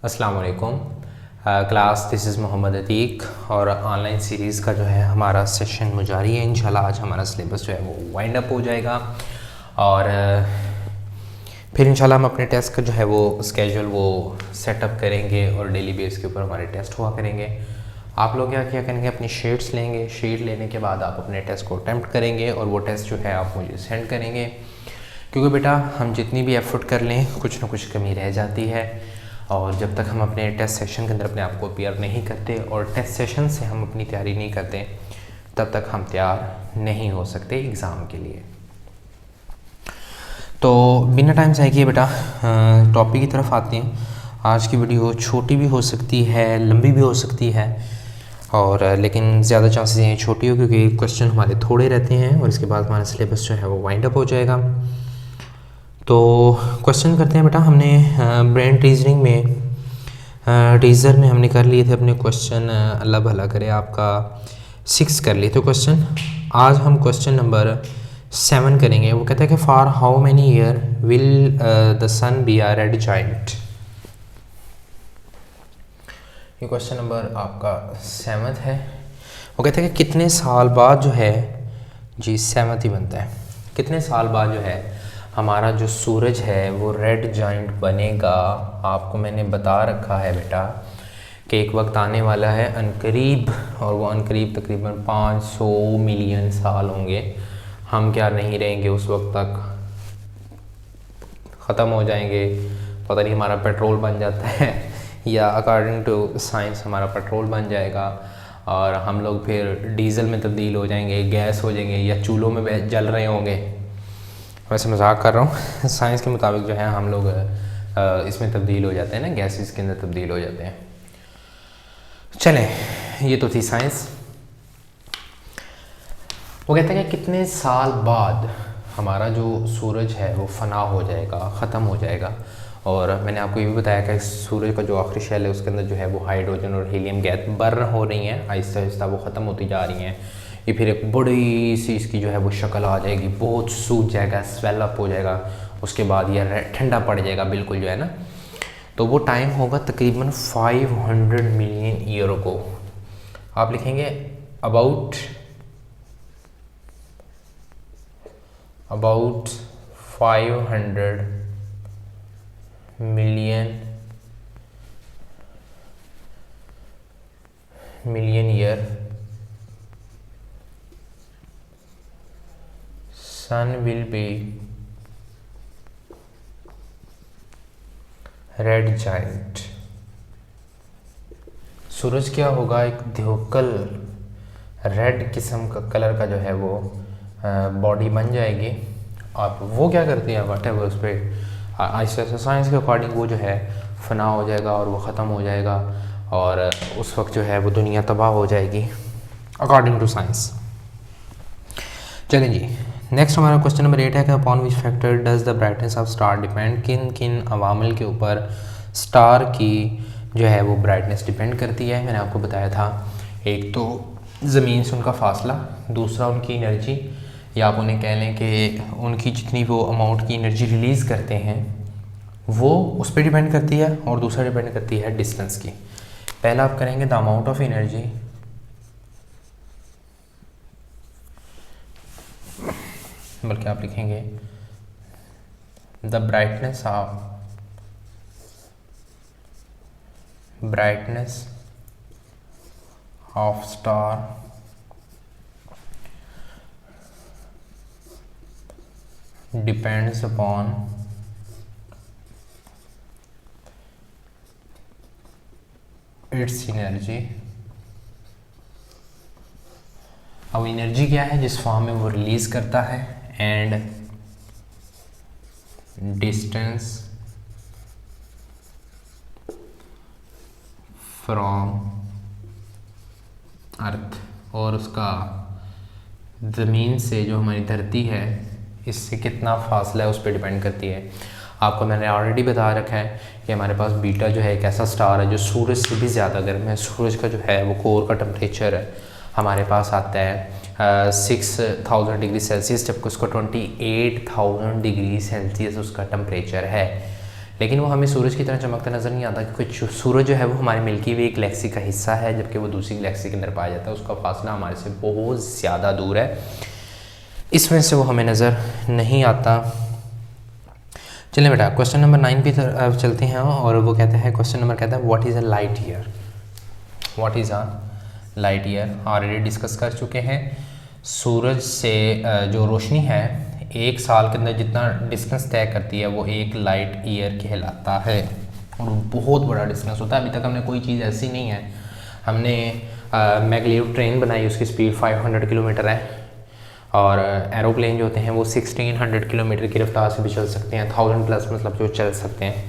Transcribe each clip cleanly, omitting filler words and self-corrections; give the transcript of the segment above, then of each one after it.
अस्सलाम वालेकुम class, this is Mohammad Atiq और ऑनलाइन सीरीज़ का जो है हमारा सेशन मुजारी है। इंशाल्लाह आज हमारा सिलेबस जो है वो वाइंड अप हो जाएगा और फिर इंशाल्लाह हम अपने टेस्ट का जो है वो स्केड्यूल वो सेटअप करेंगे और डेली बेस के ऊपर हमारे टेस्ट हुआ करेंगे। आप लोग क्या करेंगे, अपनी शीट्स लेंगे। शीट लेने के बाद आप अपने टेस्ट को अटैम्प्ट करेंगे और वो टेस्ट जो है आप मुझे सेंड करेंगे, क्योंकि बेटा हम जितनी भी एफर्ट कर लें कुछ ना कुछ कमी रह जाती है और जब तक हम अपने टेस्ट सेशन के अंदर अपने आप को अपियर नहीं करते और टेस्ट सेशन से हम अपनी तैयारी नहीं करते तब तक हम तैयार नहीं हो सकते एग्ज़ाम के लिए। तो बिना टाइम ज़ाय किए बेटा टॉपिक की तरफ आते हैं। आज की वीडियो छोटी भी हो सकती है, लंबी भी हो सकती है, और लेकिन ज़्यादा चांसेस हैं छोटी हो, क्योंकि क्वेश्चन हमारे थोड़े रहते हैं और इसके बाद हमारा सिलेबस जो है वो वाइंड अप हो जाएगा। तो क्वेश्चन करते हैं बेटा। हमने ब्रेन टीजरिंग में टीज़र में हमने कर लिए थे अपने क्वेश्चन, अल्लाह भला करे आपका 6 कर लिए थे क्वेश्चन। आज हम क्वेश्चन नंबर 7 करेंगे। वो कहता है कि for how many year will the sun be a red giant. ये क्वेश्चन नंबर आपका 7 है। वो कहता है कि कितने साल बाद जो है, जी 7 ही बनता है, कितने साल बाद जो है हमारा जो सूरज है वो रेड जाइंट बनेगा। आपको मैंने बता रखा है बेटा कि एक वक्त आने वाला है अनकरीब, और वो अनकरीब तकरीबन 500 मिलियन साल होंगे। हम क्या नहीं रहेंगे उस वक्त तक, ख़त्म हो जाएंगे। पता नहीं हमारा पेट्रोल बन जाता है या अकॉर्डिंग टू साइंस हमारा पेट्रोल बन जाएगा और हम लोग फिर डीज़ल में तब्दील हो जाएंगे, गैस हो जाएंगे, या चूल्हों में जल रहे होंगे। वैसे मजाक कर रहा हूँ। साइंस के मुताबिक जो है हम लोग इसमें तब्दील हो जाते हैं ना, गैसेस के अंदर तब्दील हो जाते हैं। चलें, ये तो थी साइंस। वो कहते हैं कि कितने साल बाद हमारा जो सूरज है वो फना हो जाएगा, ख़त्म हो जाएगा। और मैंने आपको ये भी बताया कि सूरज का जो आखिरी शेल है उसके अंदर जो है वो हाइड्रोजन और हीलियम गैस बर्न हो रही हैं, आहिस्ता आहिस्ता वो ख़त्म होती जा रही हैं। ये फिर एक बड़ी सी इसकी जो है वो शक्ल आ जाएगी, बहुत सूज जाएगा, स्वेल अप हो जाएगा। उसके बाद ये ठंडा पड़ जाएगा बिल्कुल जो है ना। तो वो टाइम होगा तकरीबन 500 मिलियन ईयर को। आप लिखेंगे about 500 million year sun will be red giant। सूरज क्या होगा, एक ध्रुवकल रेड किस्म का कलर का जो है वो बॉडी बन जाएगी। और वो क्या करती है, वट एवर उस पर आहिस्ता साइंस के अकॉर्डिंग वो जो है फना हो जाएगा और वो ख़त्म हो जाएगा और उस वक्त जो है वो दुनिया तबाह हो जाएगी अकॉर्डिंग टू साइंस। चलें जी, नेक्स्ट हमारा क्वेश्चन नंबर 8 है कि upon which factor does the brightness of star depend. किन किन अवामिल के ऊपर स्टार की जो है वो ब्राइटनेस डिपेंड करती है। मैंने आपको बताया था, एक तो ज़मीन से उनका फासला, दूसरा उनकी एनर्जी, या आप उन्हें कह लें कि उनकी जितनी वो अमाउंट की एनर्जी रिलीज़ करते हैं वो उस पर डिपेंड करती है, और दूसरा डिपेंड करती है डिस्टेंस की। पहला आप करेंगे द अमाउंट ऑफ एनर्जी, बल्कि आप लिखेंगे the brightness of star depends upon its energy. अब एनर्जी क्या है, जिस फॉर्म में वो रिलीज़ करता है, एंड डिस्टेंस फ्रॉम अर्थ, और उसका ज़मीन से जो हमारी धरती है इससे कितना फासला है उस पर डिपेंड करती है। आपको मैंने ऑलरेडी बता रखा है कि हमारे पास बीटा जो है एक ऐसा स्टार है जो सूरज से भी ज़्यादा गर्म है। सूरज का जो है वो कोर का टेम्परेचर है हमारे पास आता है 6000 डिग्री सेल्सियस, जबकि उसका 28,000 डिग्री सेल्सियस उसका टेम्परेचर है। लेकिन वो हमें सूरज की तरह चमकता नज़र नहीं आता, क्योंकि सूरज जो है वो हमारे मिल्की वे गैलेक्सी का हिस्सा है, जबकि वो दूसरी गैलेक्सी के अंदर पाया जाता है। उसका फासला हमारे से बहुत ज़्यादा दूर है, इस वजह से वो हमें नज़र नहीं आता। चलिए बेटा क्वेश्चन नंबर 9 पे चलते हैं, और वो कहता है, क्वेश्चन नंबर कहता है what is a light year. What is a light year already discuss कर चुके हैं। सूरज से जो रोशनी है एक साल के अंदर जितना डिस्टेंस तय करती है वो एक लाइट ईयर कहलाता है, और बहुत बड़ा डिस्टेंस होता है। अभी तक हमने कोई चीज़ ऐसी नहीं है, हमने मैगलेव ट्रेन बनाई, उसकी स्पीड 500 किलोमीटर है, और एरोप्लेन जो होते हैं वो 1600 किलोमीटर की रफ्तार से भी चल सकते हैं, 1000 प्लस मतलब जो चल सकते हैं।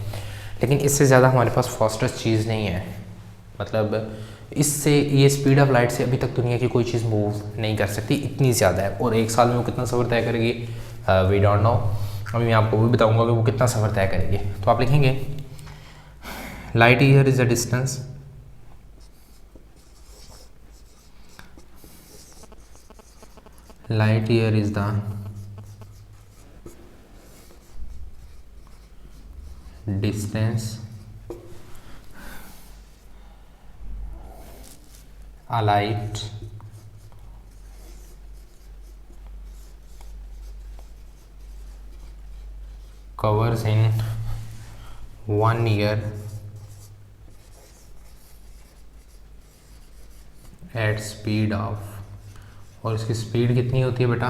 लेकिन इससे ज़्यादा हमारे पास फास्टेस्ट चीज़ नहीं है, मतलब इससे ये स्पीड ऑफ लाइट से अभी तक दुनिया की कोई चीज़ मूव नहीं कर सकती, इतनी ज़्यादा है। और एक साल में वो कितना सफ़र तय करेगी, वी डोंट नो। अभी मैं आपको भी बताऊंगा कि वो कितना सफ़र तय करेगी। तो आप लिखेंगे light year is a distance light year is the distance a light covers in 1 year at speed of, और इसकी स्पीड कितनी होती है बेटा,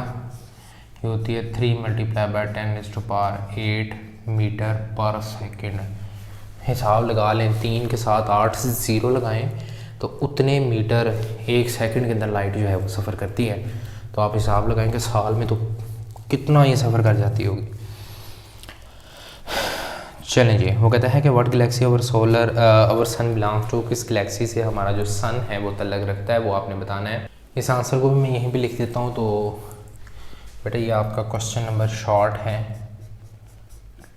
ये होती है 3 × 10⁸ मीटर पर सेकेंड। हिसाब लगा लें, 3 के साथ 8 से 0 लगाएं तो उतने मीटर एक सेकंड के अंदर लाइट जो है वो सफ़र करती है। तो आप हिसाब लगाएंगे साल में तो कितना ये सफ़र कर जाती होगी। चलें जी, वो कहता है कि what galaxy our sun belongs to, किस गैलेक्सी से हमारा जो सन है वो तल्लक रखता है, वो आपने बताना है। इस आंसर को भी मैं यहीं पे लिख देता हूँ। तो बेटा ये आपका क्वेश्चन नंबर शॉर्ट है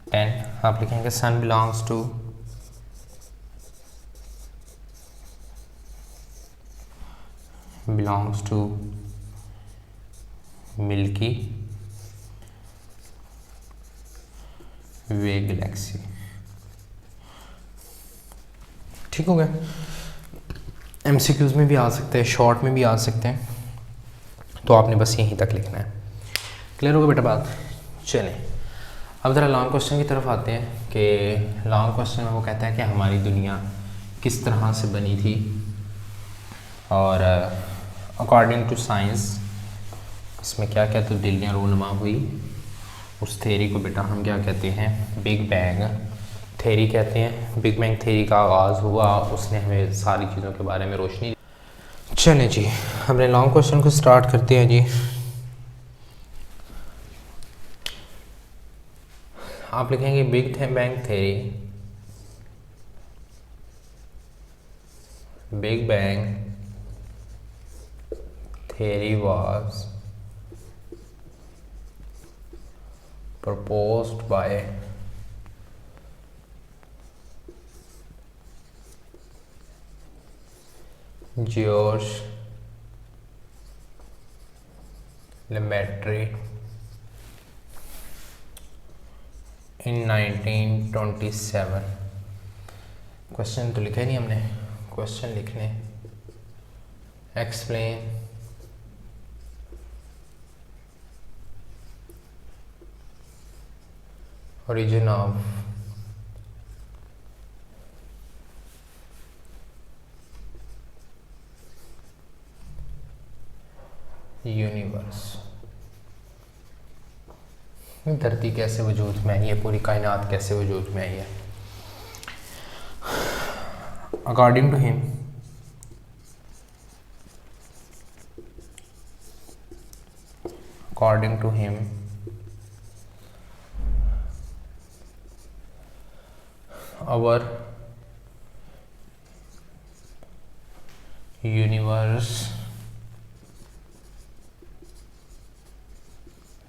10, आप लिखेंगे sun belongs to Milky Way galaxy. ठीक हो गया, MCQs में भी आ सकते हैं, शॉर्ट में भी आ सकते हैं, तो आपने बस यहीं तक लिखना है। क्लियर होगा बेटा बात। चलें अब ज़रा लॉन्ग क्वेश्चन की तरफ आते हैं कि लॉन्ग क्वेश्चन में वो कहता है कि हमारी दुनिया किस तरह से बनी थी, और अकॉर्डिंग टू साइंस इसमें क्या क्या तब्दीलियाँ रूनुमा हुई। उस थ्योरी को बेटा हम क्या कहते हैं, बिग बैंग थ्योरी कहते हैं। बिग बैंग थ्योरी का आगाज़ हुआ, उसने हमें सारी चीज़ों के बारे में रोशनी। चलें जी, हमने लॉन्ग क्वेश्चन को स्टार्ट करते हैं जी। आप लिखेंगे big bang theory, big bang theory was proposed by George Lemaitre in 1927। Question तो लिखा ही नहीं हमने, क्वेश्चन लिखने एक्सप्लेन origin of यूनिवर्स। धरती कैसे वजूद में आई है, पूरी कायनात कैसे वजूद में आई है। According to him our universe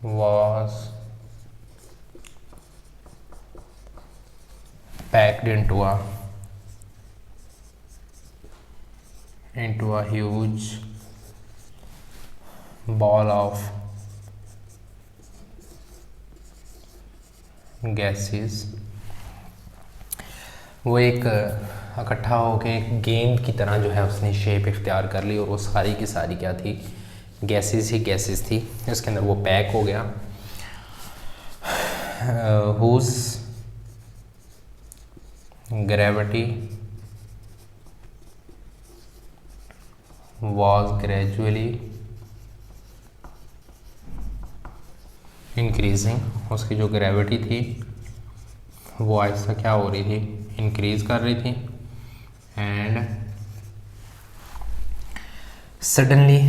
was packed into a huge ball of gases वो एक इकट्ठा होके एक गेंद की तरह जो है उसने शेप इख्तियार कर ली, और वो सारी की सारी क्या थी, गैसेस ही गैसेस थी। इसके अंदर वो पैक हो गया। Whose gravity was gradually increasing, उसकी जो ग्रेविटी थी वो आहिस्ता क्या हो रही थी, इंक्रीज कर रही थी। And suddenly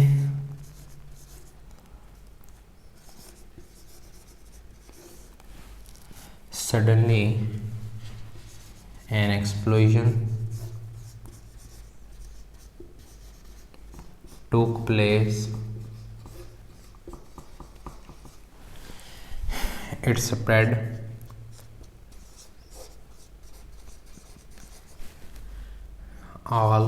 an explosion took place. It spread all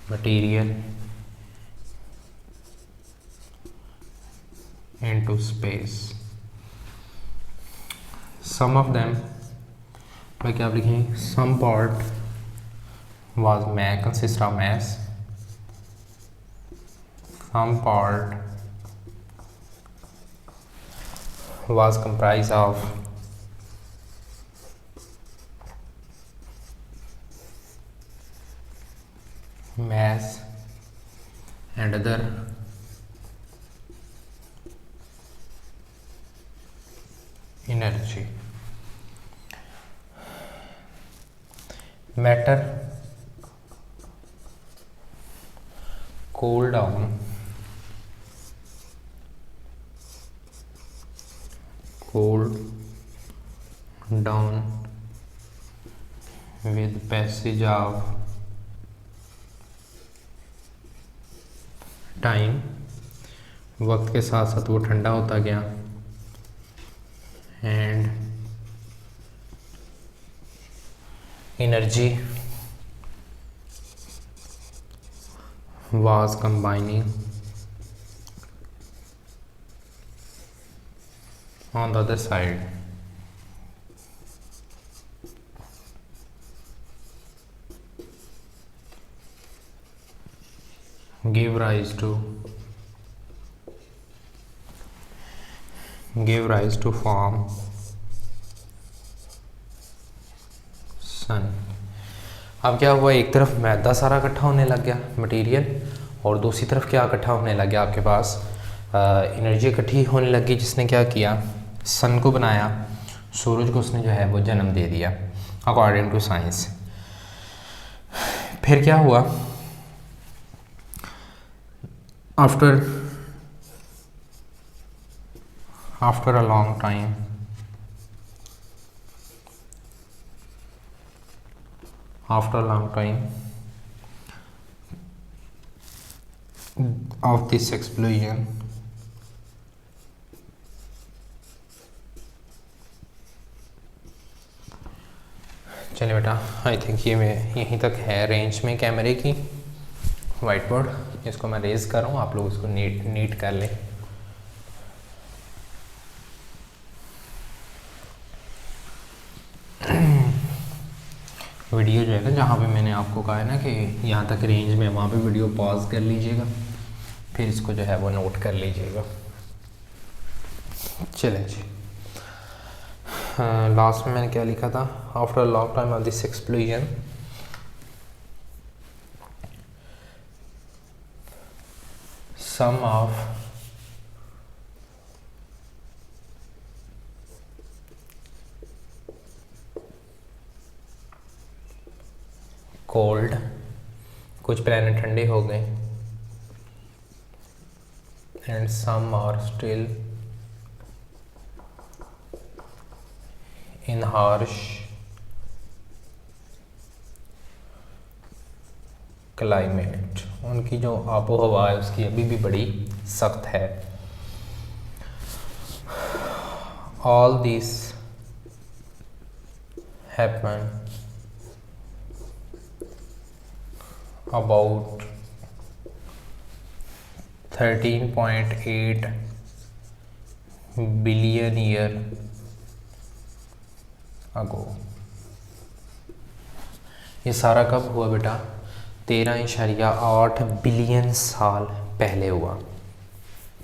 material into space. Some of them, मैं क्या लिखें, some part was consist of mass, some part was comprised of mass and other energy. Matter cool down with passage of time, वक्त के साथ साथ वो ठंडा होता गया। And energy was combining on the other side. Give rise to form सन। अब क्या हुआ, एक तरफ मैदा सारा इकट्ठा होने लग गया मटेरियल, और दूसरी तरफ क्या इकट्ठा होने लग गया, आपके पास एनर्जी इकट्ठी होने लगी, जिसने क्या किया, सन को बनाया, सूरज को उसने जो है वो जन्म दे दिया अकॉर्डिंग टू साइंस। फिर क्या हुआ, after a long time of this explosion, चलिए बेटा, आई थिंक ये मैं यहीं तक है रेंज में कैमरे की। वाइट बोर्ड इसको मैं रेज कर रहा हूँ, आप लोग इसको नीट कर लें। वीडियो जो है ना, जहाँ पे मैंने आपको कहा है ना कि यहाँ तक रेंज में, वहाँ पे वीडियो पॉज कर लीजिएगा, फिर इसको जो है वो नोट कर लीजिएगा। चलें जी, लास्ट में मैंने क्या लिखा था, after a long time of this explosion some of cold, कुछ प्लैनेट ठंडे हो गए, and some are still in harsh climate, उनकी जो आबो हवा है उसकी अभी भी बड़ी सख्त है। All this happen about 13.8 billion year ago. ये सारा कब हुआ बेटा? 13.8 बिलियन साल पहले हुआ।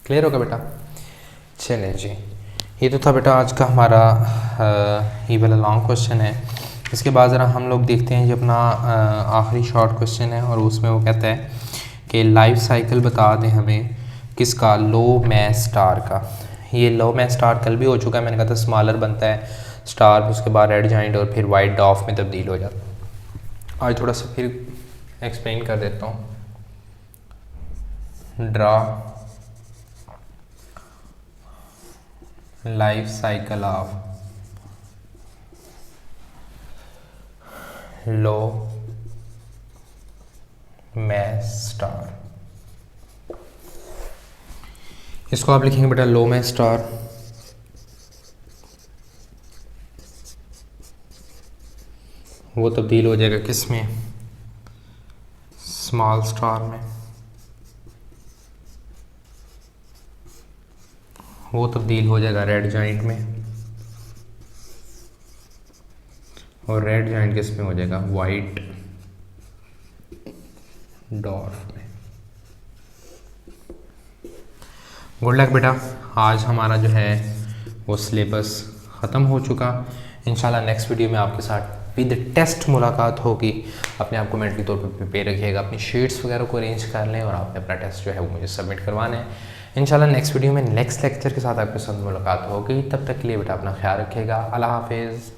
क्लियर होगा बेटा? चलें जी, ये तो था बेटा आज का हमारा ये वाला लॉन्ग क्वेश्चन है। इसके बाद ज़रा हम लोग देखते हैं ये अपना आखिरी शॉर्ट क्वेश्चन है, और उसमें वो कहता है कि लाइफ साइकिल बता दें हमें किसका? लो मैस स्टार का। ये लो मैस स्टार कल भी हो चुका है, मैंने कहा था स्मॉलर बनता है स्टार, उसके बाद रेड जाइंट और फिर वाइट डॉर्फ में तब्दील हो जाता है। आज थोड़ा सा फिर एक्सप्लेन कर देता हूँ। Draw life cycle of low mass star. इसको आप लिखेंगे बेटा लो मैस स्टार, वो तब्दील हो जाएगा किस में? स्मॉल स्टार में। वो तब्दील हो जाएगा रेड जाइंट में, और रेड जाइंट किस में हो जाएगा? वाइट डॉर्फ में। गुड लक बेटा। आज हमारा जो है वो सिलेबस ख़त्म हो चुका। इंशाल्लाह नेक्स्ट वीडियो में आपके साथ विद टेस्ट मुलाकात होगी। अपने आप को मेंटली तौर पर प्रिपेयर रखिएगा, अपनी शीट्स वगैरह को अरेंज कर लें, और आपने अपना टेस्ट जो है वो मुझे सबमिट करवाना है। इंशाल्लाह नेक्स्ट वीडियो में नेक्स्ट लेक्चर के साथ आपके साथ मुलाकात होगी। तब तक के लिए बेटा अपना ख्याल रखिएगा। अल्लाह हाफिज़।